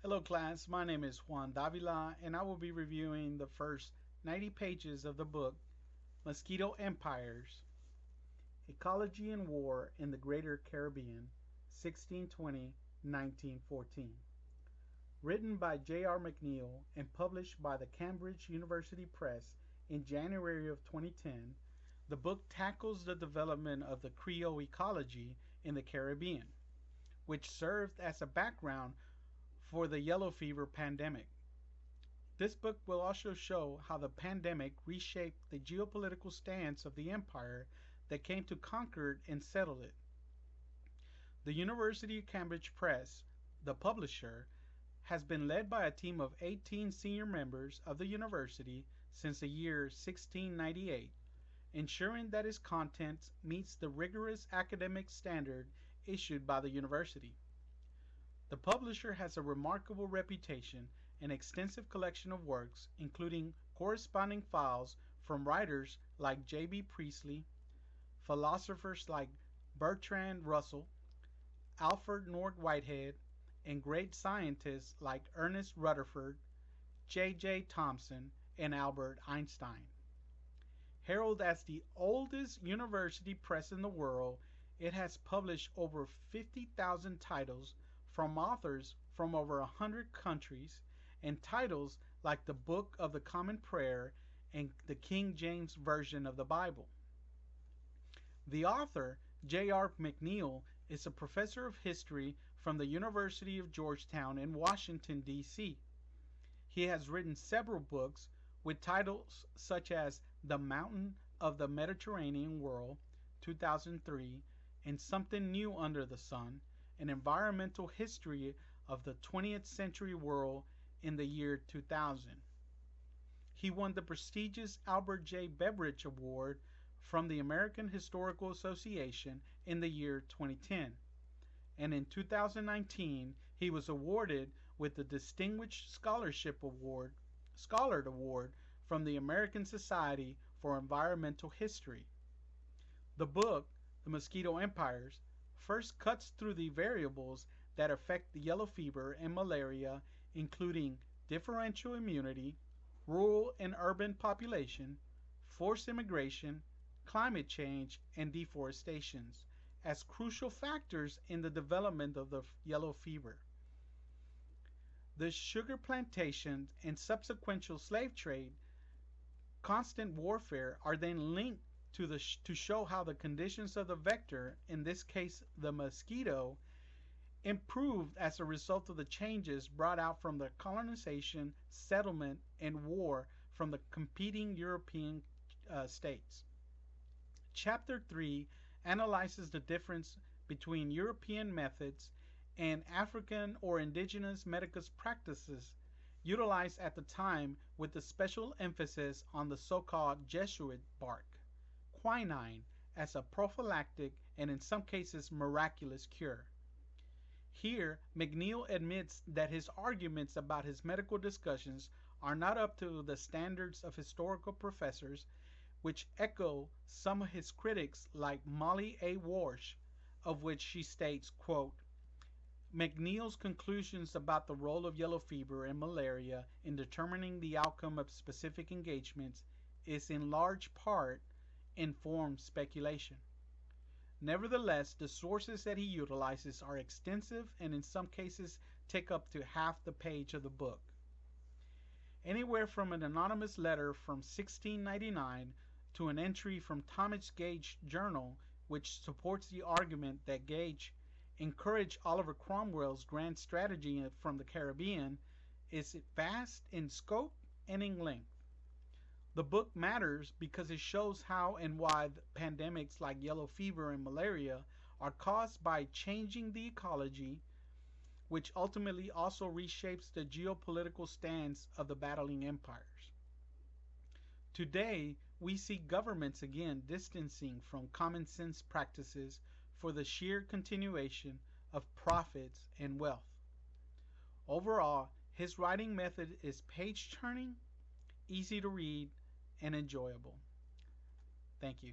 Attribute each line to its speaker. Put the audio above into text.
Speaker 1: Hello class, my name is Juan Davila and I will be reviewing the first 90 pages of the book Mosquito Empires, Ecology and War in the Greater Caribbean, 1620-1914. Written by J.R. McNeill and published by the Cambridge University Press in January of 2010, the book tackles the development of the Creole ecology in the Caribbean, which served as a background for the yellow fever pandemic. This book will also show how the pandemic reshaped the geopolitical stance of the empire that came to conquer and settle it. The University of Cambridge Press, the publisher, has been led by a team of 18 senior members of the university since the year 1698, ensuring that its content meets the rigorous academic standard issued by the university. The publisher has a remarkable reputation and extensive collection of works, including corresponding files from writers like J.B. Priestley, philosophers like Bertrand Russell, Alfred North Whitehead, and great scientists like Ernest Rutherford, J.J. Thomson, and Albert Einstein. Heralded as the oldest university press in the world, it has published over 50,000 titles from authors from over 100 countries, and titles like the Book of the Common Prayer and the King James Version of the Bible. The author, J.R. McNeill, is a professor of history from the University of Georgetown in Washington, D.C. He has written several books with titles such as The Mountain of the Mediterranean World, 2003, and Something New Under the Sun, an environmental history of the 20th century world in the year 2000. He won the prestigious Albert J. Beveridge Award from the American Historical Association in the year 2010. And in 2019, he was awarded with the Distinguished Scholarship Award, Scholard Award from the American Society for Environmental History. The book, The Mosquito Empires, first cuts through the variables that affect the yellow fever and malaria, including differential immunity, rural and urban population, forced immigration, climate change, and deforestation, as crucial factors in the development of the yellow fever. The sugar plantations and subsequent slave trade, constant warfare, are then linked to show how the conditions of the vector, in this case the mosquito, improved as a result of the changes brought out from the colonization, settlement, and war from the competing European states. Chapter 3 analyzes the difference between European methods and African or indigenous medical practices utilized at the time, with a special emphasis on the so-called Jesuit bark, quinine, as a prophylactic and in some cases miraculous cure. Here, McNeill admits that his arguments about his medical discussions are not up to the standards of historical professors, which echo some of his critics like Molly A. Warsh, of which she states, quote, McNeill's conclusions about the role of yellow fever and malaria in determining the outcome of specific engagements is in large part informed speculation. Nevertheless, the sources that he utilizes are extensive and in some cases take up to half the page of the book. Anywhere from an anonymous letter from 1699 to an entry from Thomas Gage's journal, which supports the argument that Gage encouraged Oliver Cromwell's grand strategy from the Caribbean, is vast in scope and in length. The book matters because it shows how and why pandemics like yellow fever and malaria are caused by changing the ecology, which ultimately also reshapes the geopolitical stance of the battling empires. Today, we see governments again distancing from common sense practices for the sheer continuation of profits and wealth. Overall, his writing method is page-turning, easy to read, and enjoyable. Thank you.